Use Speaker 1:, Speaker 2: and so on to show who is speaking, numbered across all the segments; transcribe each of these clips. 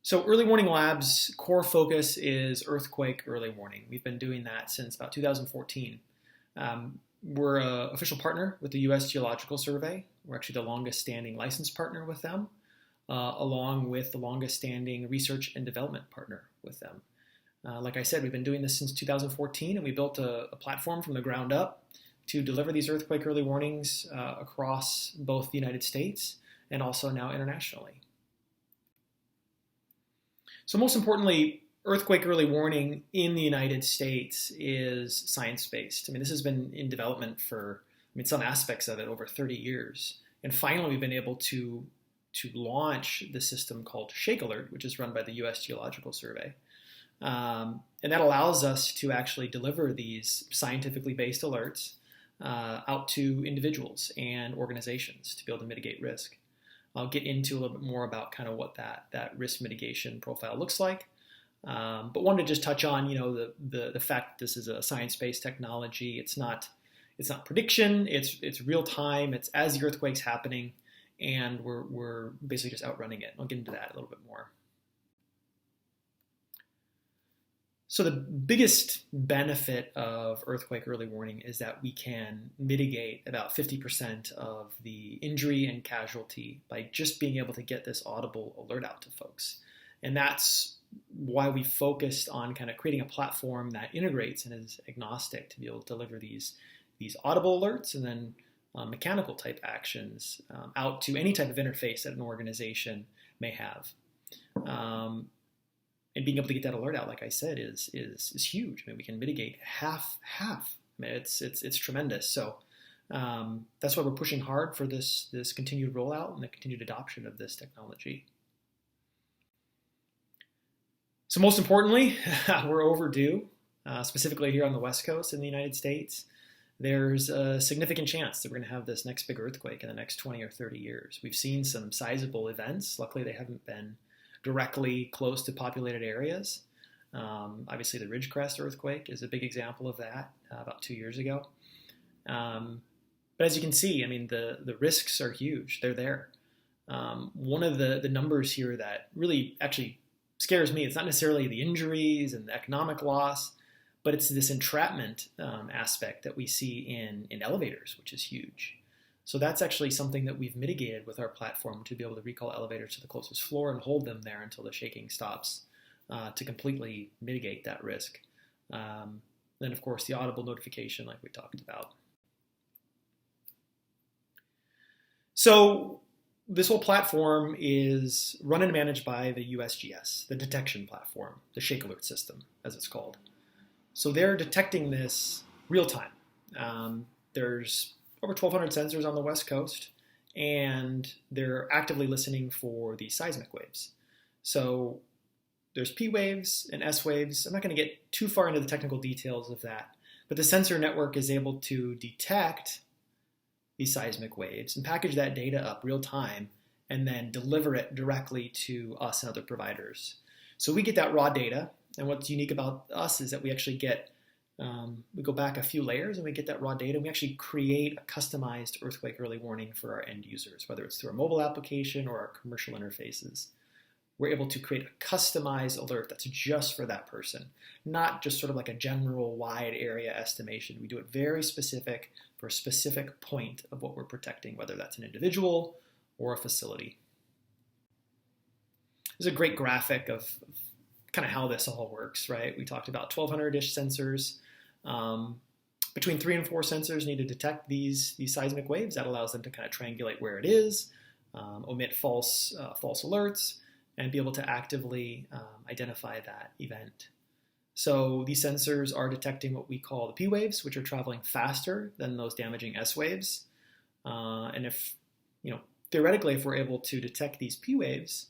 Speaker 1: So Early Warning Labs' core focus is earthquake early warning. We've been doing that since about 2014. We're an official partner with the U.S. Geological Survey. We're actually the longest standing licensed partner with them, along with the longest standing research and development partner with them. Like I said, we've been doing this since 2014, and we built a platform from the ground up to deliver these earthquake early warnings across both the United States and also now internationally. So most importantly, earthquake early warning in the United States is science-based. I mean, this has been in development for, some aspects of it over 30 years. And finally, we've been able to launch the system called ShakeAlert, which is run by the U.S. Geological Survey. And that allows us to actually deliver these scientifically based alerts out to individuals and organizations to be able to mitigate risk. I'll get into a little bit more about kind of what that risk mitigation profile looks like. But wanted to just touch on, the fact that this is a science-based technology. It's not prediction. It's real time. It's as the earthquake's happening, and we're basically just outrunning it. I'll get into that a little bit more. So the biggest benefit of earthquake early warning is that we can mitigate about 50% of the injury and casualty by just being able to get this audible alert out to folks. And that's why we focused on kind of creating a platform that integrates and is agnostic to be able to deliver these audible alerts and then mechanical type actions out to any type of interface that an organization may have. And being able to get that alert out, like I said, is huge. I mean, we can mitigate half. I mean, it's tremendous. So that's why we're pushing hard for this continued rollout and the continued adoption of this technology. So most importantly, we're overdue, specifically here on the West Coast in the United States. There's a significant chance that we're going to have this next big earthquake in the next 20 or 30 years. We've seen some sizable events. Luckily, they haven't been directly close to populated areas. Obviously, the Ridgecrest earthquake is a big example of that about 2 years ago. But as you can see, I mean, the risks are huge. They're there. One of the numbers here that really actually scares me, it's not necessarily the injuries and the economic loss, but it's this entrapment aspect that we see in elevators, which is huge. So that's actually something that we've mitigated with our platform to be able to recall elevators to the closest floor and hold them there until the shaking stops to completely mitigate that risk. Then, of course, the audible notification like we talked about. So this whole platform is run and managed by the USGS, the detection platform, the ShakeAlert system, as it's called. So they're detecting this real time. There's over 1,200 sensors on the West Coast, and they're actively listening for the seismic waves. So there's P waves and S waves. I'm not going to get too far into the technical details of that, but the sensor network is able to detect these seismic waves and package that data up real time and then deliver it directly to us and other providers. So we get that raw data, and what's unique about us is that we actually get we go back a few layers and we get that raw data, and we actually create a customized earthquake early warning for our end users, whether it's through a mobile application or our commercial interfaces. We're able to create a customized alert that's just for that person, not just sort of like a general wide area estimation. We do it very specific for a specific point of what we're protecting, whether that's an individual or a facility. There's a great graphic of kind of how this all works, right? We talked about 1,200-ish sensors. Between 3 and 4 sensors need to detect these seismic waves. That allows them to kind of triangulate where it is, omit false alerts, and be able to actively identify that event. So these sensors are detecting what we call the P waves, which are traveling faster than those damaging S waves. And if, theoretically, if we're able to detect these P waves,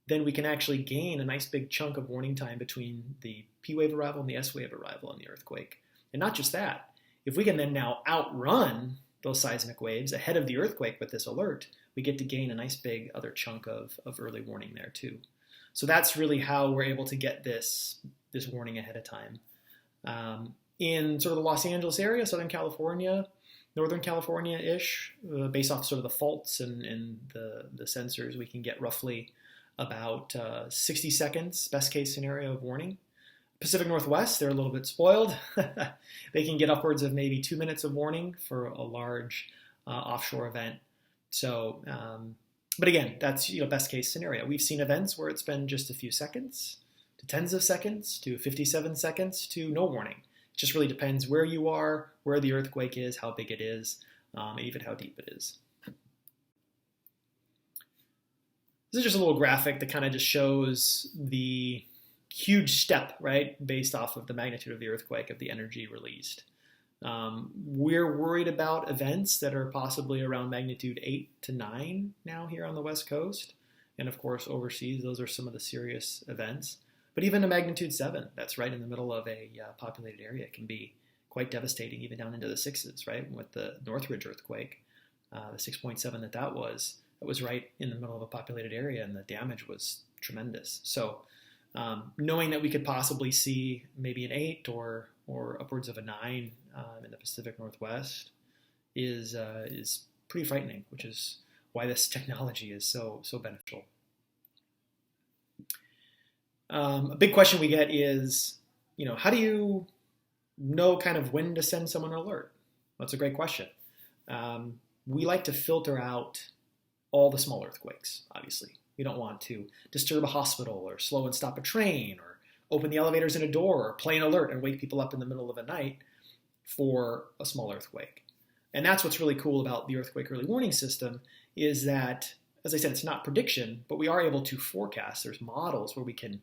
Speaker 1: then we can actually gain a nice big chunk of warning time between the P wave arrival and the S wave arrival in the earthquake. And not just that, if we can then now outrun those seismic waves ahead of the earthquake with this alert, we get to gain a nice big other chunk of early warning there too. So that's really how we're able to get this warning ahead of time. In sort of the Los Angeles area, Southern California, Northern California-ish, based off sort of the faults and the sensors, we can get roughly about 60 seconds, best case scenario of warning. Pacific Northwest, they're a little bit spoiled. They can get upwards of maybe 2 minutes of warning for a large offshore event. So, but again, that's best case scenario. We've seen events where it's been just a few seconds, to tens of seconds, to 57 seconds, to no warning. It just really depends where you are, where the earthquake is, how big it is, and even how deep it is. This is just a little graphic that kind of just shows the huge step, right, based off of the magnitude of the earthquake, of the energy released. We're worried about events that are possibly around magnitude 8 to 9 now here on the West Coast. And of course, overseas, those are some of the serious events. But even a magnitude 7, that's right in the middle of a populated area, can be quite devastating, even down into the 6s, right? With the Northridge earthquake, the 6.7 that was right in the middle of a populated area, and the damage was tremendous. So knowing that we could possibly see maybe an 8 or upwards of a 9 in the Pacific Northwest is pretty frightening, which is why this technology is so beneficial. A big question we get is, how do you know kind of when to send someone an alert? That's a great question. We like to filter out all the small earthquakes, obviously. We don't want to disturb a hospital or slow and stop a train or open the elevators in a door or play an alert and wake people up in the middle of the night for a small earthquake. And that's what's really cool about the earthquake early warning system is that, as I said, it's not prediction, but we are able to forecast. There's models where we can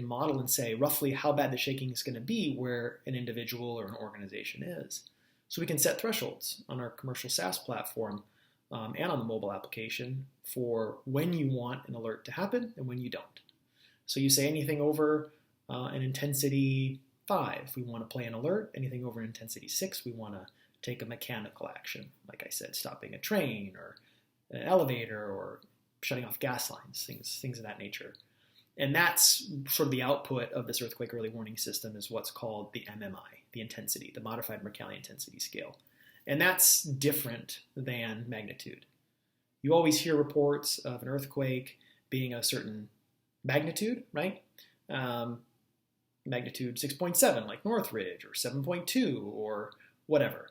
Speaker 1: model and say roughly how bad the shaking is going to be where an individual or an organization is. So we can set thresholds on our commercial SaaS platform and on the mobile application for when you want an alert to happen and when you don't. So you say anything over an intensity 5, we want to play an alert. Anything over an intensity 6, we want to take a mechanical action. Like I said, stopping a train or an elevator or shutting off gas lines, things of that nature. And that's sort of the output of this earthquake early warning system is what's called the MMI, the intensity, the modified Mercalli intensity scale. And that's different than magnitude. You always hear reports of an earthquake being a certain magnitude, right? Magnitude 6.7 like Northridge or 7.2 or whatever.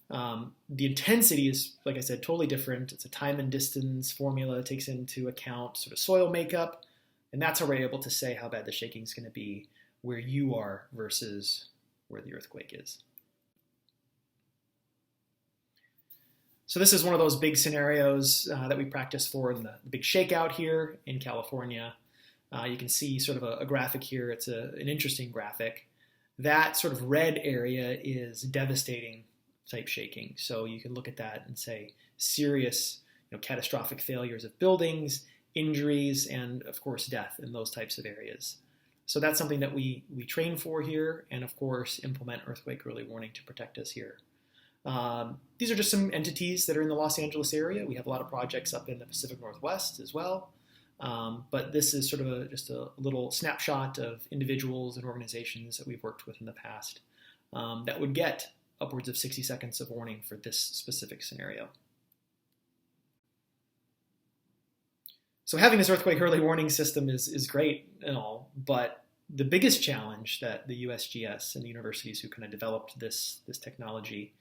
Speaker 1: The intensity is, like I said, totally different. It's a time and distance formula. It takes into account sort of soil makeup. And that's how we're able to say how bad the shaking is going to be where you are versus where the earthquake is. So this is one of those big scenarios that we practice for in the big shakeout here in California. You can see sort of a graphic here. It's an interesting graphic. That sort of red area is devastating type shaking. So you can look at that and say serious, catastrophic failures of buildings, injuries, and of course death in those types of areas. So that's something that we train for here and of course implement earthquake early warning to protect us here. These are just some entities that are in the Los Angeles area. We have a lot of projects up in the Pacific Northwest as well. But this is sort of just a little snapshot of individuals and organizations that we've worked with in the past that would get upwards of 60 seconds of warning for this specific scenario. So having this earthquake early warning system is great and all, but the biggest challenge that the USGS and the universities who kind of developed this technology,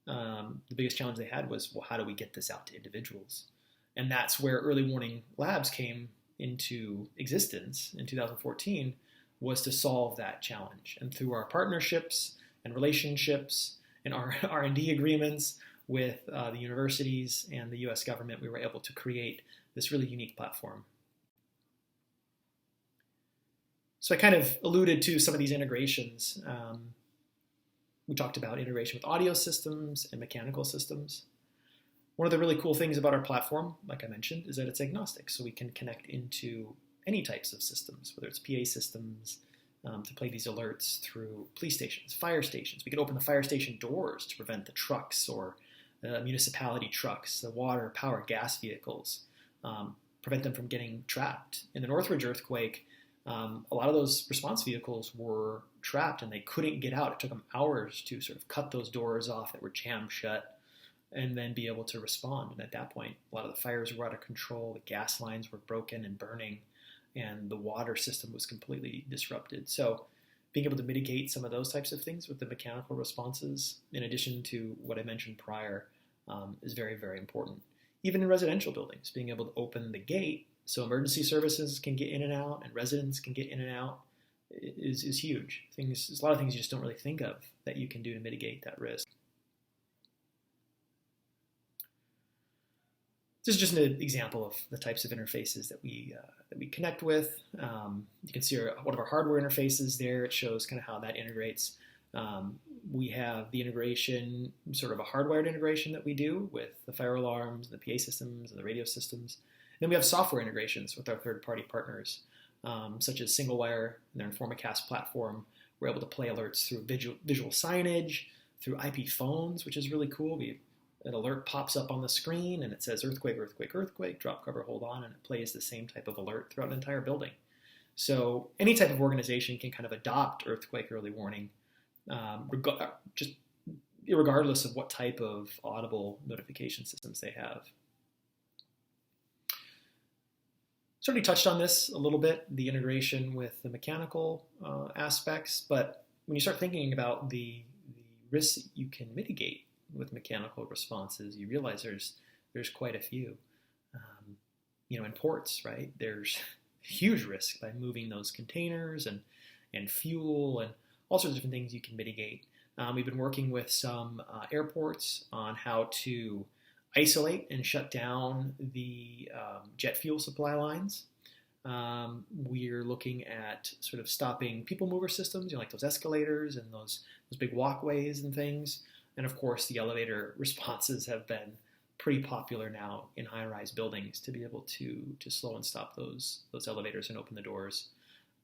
Speaker 1: the biggest challenge they had was, well, how do we get this out to individuals? And that's where early warning labs came into existence in 2014, was to solve that challenge. And through our partnerships and relationships and our R&D agreements with the universities and the US government, we were able to create this really unique platform. So I kind of alluded to some of these integrations. We talked about integration with audio systems and mechanical systems. One of the really cool things about our platform, like I mentioned, is that it's agnostic. So we can connect into any types of systems, whether it's PA systems, to play these alerts through police stations, fire stations. We can open the fire station doors to prevent the trucks or municipality trucks, the water, power, gas vehicles, prevent them from getting trapped. In the Northridge earthquake, a lot of those response vehicles were trapped and they couldn't get out. It took them hours to sort of cut those doors off that were jammed shut. and then be able to respond. And at that point, a lot of the fires were out of control, the gas lines were broken and burning, and the water system was completely disrupted. So being able to mitigate some of those types of things with the mechanical responses, in addition to what I mentioned prior, is very, very important. Even in residential buildings, being able to open the gate so emergency services can get in and out and residents can get in and out is huge. There's a lot of things you just don't really think of that you can do to mitigate that risk. This is just an example of the types of interfaces that we connect with. You can see one of our hardware interfaces there. It shows kind of how that integrates. We have the integration, sort of a hardwired integration that we do with the fire alarms, the PA systems, and the radio systems. And then we have software integrations with our third-party partners, such as SingleWire and their Informacast platform. We're able to play alerts through visual signage, through IP phones, which is really cool. An alert pops up on the screen and it says earthquake, earthquake, earthquake, drop cover, hold on, and it plays the same type of alert throughout an entire building. So any type of organization can kind of adopt earthquake early warning, just regardless of what type of audible notification systems they have. Certainly touched on this a little bit, the integration with the mechanical aspects, but when you start thinking about the risks that you can mitigate with mechanical responses, you realize there's quite a few. In ports, right? There's huge risk by moving those containers and fuel and all sorts of different things you can mitigate. We've been working with some airports on how to isolate and shut down the jet fuel supply lines. We're looking at sort of stopping people mover systems, like those escalators and those big walkways and things. And of course, the elevator responses have been pretty popular now in high-rise buildings to be able to slow and stop those elevators and open the doors.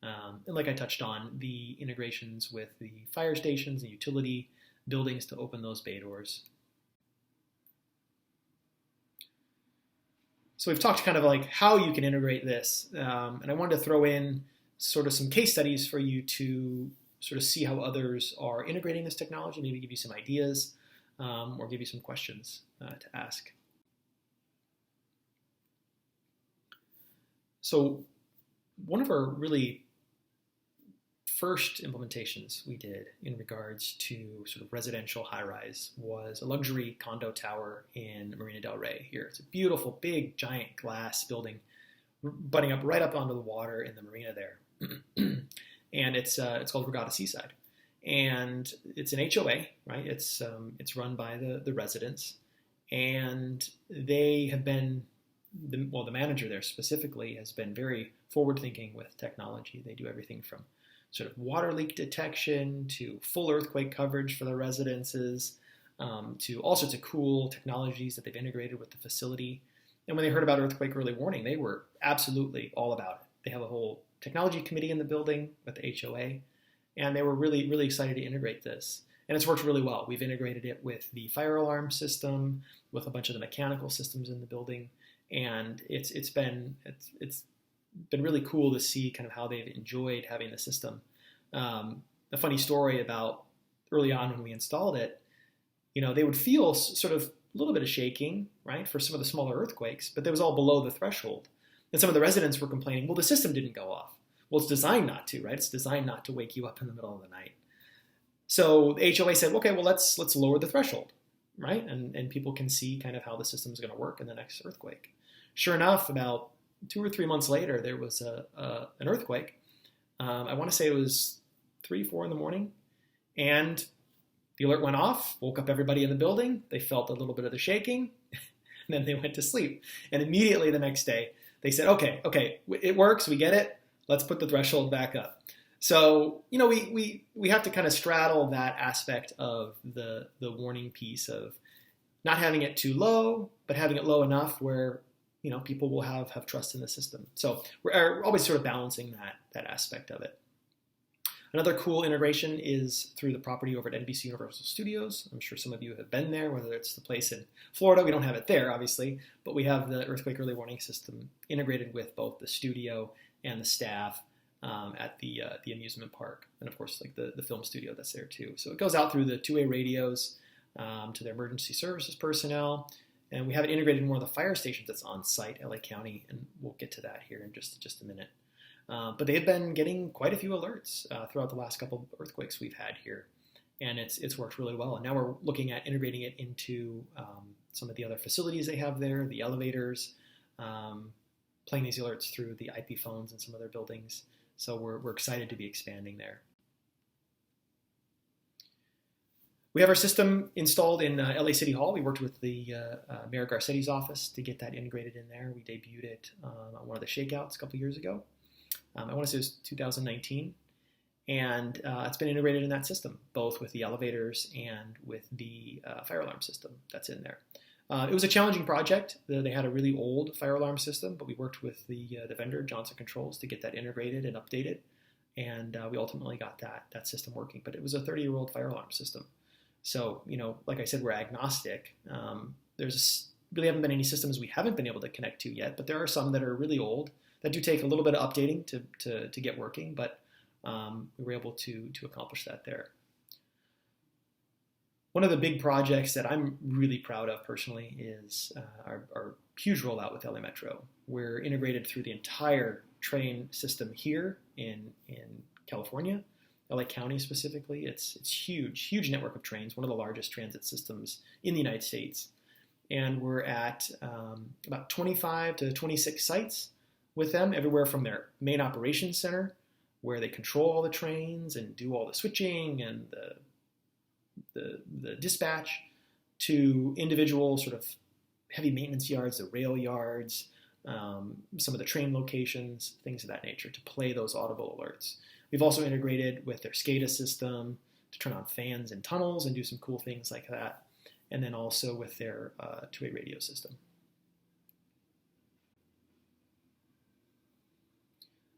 Speaker 1: And like I touched on, the integrations with the fire stations and utility buildings to open those bay doors. So we've talked kind of like how you can integrate this. And I wanted to throw in sort of some case studies for you to sort of see how others are integrating this technology, maybe give you some ideas or give you some questions to ask. So one of our really first implementations we did in regards to sort of residential high-rise was a luxury condo tower in Marina del Rey here. It's a beautiful, big, giant glass building butting up right up onto the water in the marina there. And it's called REGATTA Seaside. And it's an HOA, right? It's run by the residents. And they have been, the manager there specifically has been very forward-thinking with technology. They do everything from sort of water leak detection to full earthquake coverage for the residences, to all sorts of cool technologies that they've integrated with the facility. And when they heard about earthquake early warning, they were absolutely all about it. They have a whole technology committee in the building with the HOA, and they were really, really excited to integrate this. And it's worked really well. We've integrated it with the fire alarm system, with a bunch of the mechanical systems in the building, and it's been really cool to see kind of how they've enjoyed having the system. A funny story about early on when we installed it, they would feel sort of a little bit of shaking, right, for some of the smaller earthquakes, but that was all below the threshold. And some of the residents were complaining, well, the system didn't go off. Well, it's designed not to, right? It's designed not to wake you up in the middle of the night. So the HOA said, okay, well, let's lower the threshold, right? And people can see kind of how the system is going to work in the next earthquake. Sure enough, about 2 or 3 months later, there was an earthquake. I want to say it was 3, 4 in the morning. And the alert went off, woke up everybody in the building. They felt a little bit of the shaking, and then they went to sleep. And immediately the next day, they said, okay, it works, we get it, let's put the threshold back up. So, we have to kind of straddle that aspect of the warning piece of not having it too low, but having it low enough where, people will have trust in the system. So we're always sort of balancing that aspect of it. Another cool integration is through the property over at NBC Universal Studios. I'm sure some of you have been there, whether it's the place in Florida. We don't have it there, obviously, but we have the earthquake early warning system integrated with both the studio and the staff at the amusement park. And of course, like the film studio that's there too. So it goes out through the two-way radios. to their emergency services personnel. And we have it integrated in one of the fire stations that's on site, LA County, and we'll get to that here in just a minute. But they've been getting quite a few alerts throughout the last couple of earthquakes we've had here, and it's worked really well. And now we're looking at integrating it into some of the other facilities they have there, the elevators, playing these alerts through the IP phones in some of their buildings. So we're excited to be expanding there. We have our system installed in LA City Hall. We worked with the Mayor Garcetti's office to get that integrated in there. We debuted it on one of the shakeouts a couple years ago. I want to say it was 2019. And it's been integrated in that system, both with the elevators and with the fire alarm system that's in there. It was a challenging project. They had a really old fire alarm system, but we worked with the vendor, Johnson Controls, to get that integrated and updated. And we ultimately got that system working. But it was a 30-year-old fire alarm system. So, like I said, we're agnostic. There's really haven't been any systems we haven't been able to connect to yet, but there are some that are really old that do take a little bit of updating to get working, but we were able to accomplish that there. One of the big projects that I'm really proud of personally is our huge rollout with LA Metro. We're integrated through the entire train system here in California. LA County specifically, it's huge network of trains, one of the largest transit systems in the United States. And we're at about 25 to 26 sites with them, everywhere from their main operations center, where they control all the trains and do all the switching and the dispatch, to individual sort of heavy maintenance yards, the rail yards, some of the train locations, things of that nature, to play those audible alerts. We've also integrated with their SCADA system to turn on fans in tunnels and do some cool things like that. And then also with their two-way radio system.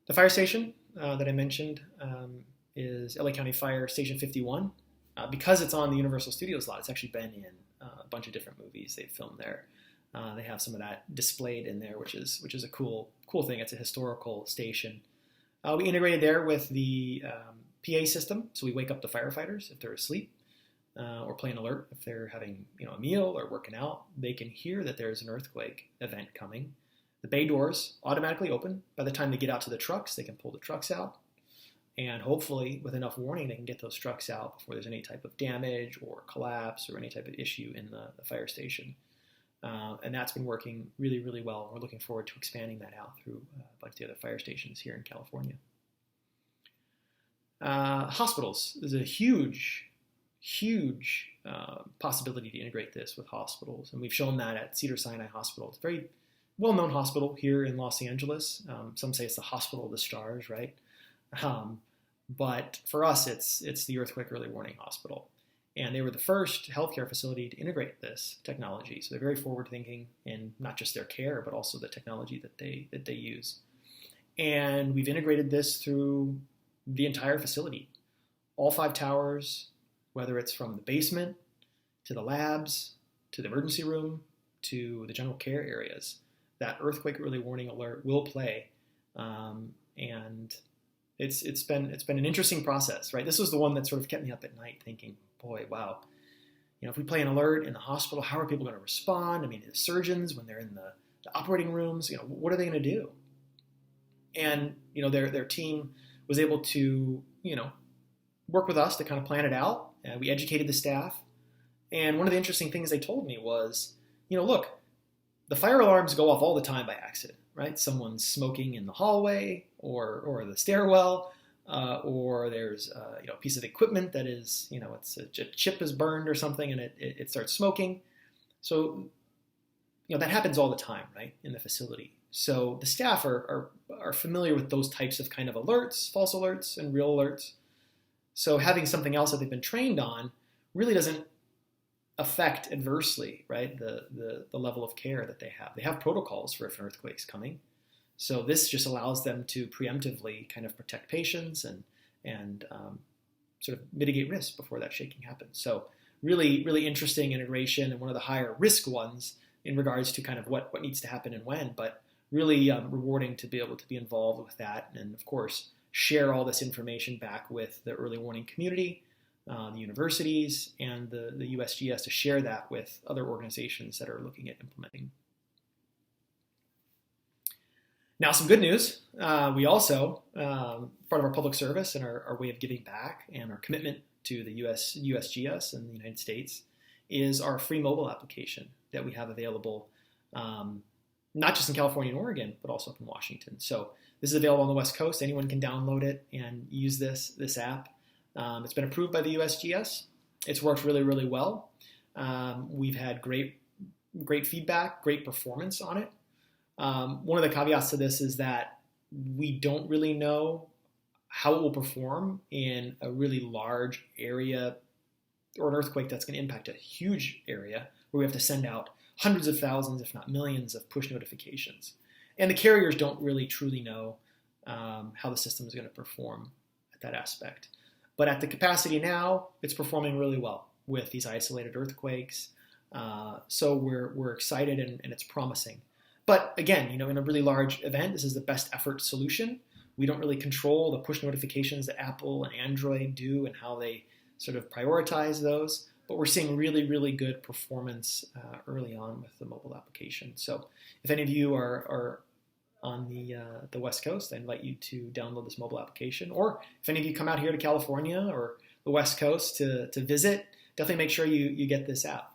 Speaker 1: The fire station that I mentioned is LA County Fire Station 51. Because it's on the Universal Studios lot, it's actually been in a bunch of different movies they've filmed there. They have some of that displayed in there, which is a cool thing. It's a historical station. We integrated there with the PA system, so we wake up the firefighters if they're asleep, or play an alert if they're having a meal or working out. They can hear that there's an earthquake event coming. The bay doors automatically open. By the time they get out to the trucks, they can pull the trucks out, and hopefully with enough warning, they can get those trucks out before there's any type of damage or collapse or any type of issue in the fire station. And that's been working really, really well. We're looking forward to expanding that out through a bunch of the other fire stations here in California. Hospitals. There's a huge possibility to integrate this with hospitals. And we've shown that at Cedars-Sinai Hospital. It's a very well-known hospital here in Los Angeles. Some say it's the hospital of the stars, right? But for us, it's the Earthquake Early Warning Hospital. And they were the first healthcare facility to integrate this technology. So they're very forward-thinking in not just their care, but also the technology that they use. And we've integrated this through the entire facility. All 5 towers, whether it's from the basement to the labs, to the emergency room, to the general care areas, that earthquake early warning alert will play. And it's been an interesting process, right? This was the one that sort of kept me up at night thinking, boy, wow, if we play an alert in the hospital, how are people going to respond? I mean, the surgeons, when they're in the operating rooms, what are they going to do? And, their team was able to, work with us to kind of plan it out. And we educated the staff. And one of the interesting things they told me was, look, the fire alarms go off all the time by accident, right? Someone's smoking in the hallway or the stairwell, or there's a piece of equipment that is, it's a chip is burned or something and it starts smoking. So, that happens all the time, right, in the facility. So the staff are familiar with those types of kind of alerts, false alerts and real alerts. So having something else that they've been trained on really doesn't affect adversely, right, the level of care that they have. They have protocols for if an earthquake's coming. So this just allows them to preemptively kind of protect patients and sort of mitigate risk before that shaking happens. So really, really interesting integration, and one of the higher risk ones in regards to kind of what needs to happen and when, but really rewarding to be able to be involved with that. And of course, share all this information back with the early warning community the universities, and the USGS to share that with other organizations that are looking at implementing. Now, some good news. We also, part of our public service and our way of giving back and our commitment to the USGS and the United States is our free mobile application that we have available, not just in California and Oregon, but also up in Washington. So this is available on the West Coast. Anyone can download it and use this app. It's been approved by the USGS. It's worked really, really well. We've had great feedback, great performance on it. One of the caveats to this is that we don't really know how it will perform in a really large area or an earthquake that's going to impact a huge area where we have to send out hundreds of thousands, if not millions, of push notifications. And the carriers don't really truly know how the system is going to perform at that aspect. But at the capacity now, it's performing really well with these isolated earthquakes. So we're excited and it's promising. But again, in a really large event, this is the best effort solution. We don't really control the push notifications that Apple and Android do and how they sort of prioritize those. But we're seeing really, really good performance early on with the mobile application. So if any of you are on the West Coast, I invite you to download this mobile application. Or if any of you come out here to California or the West Coast to visit, definitely make sure you get this app.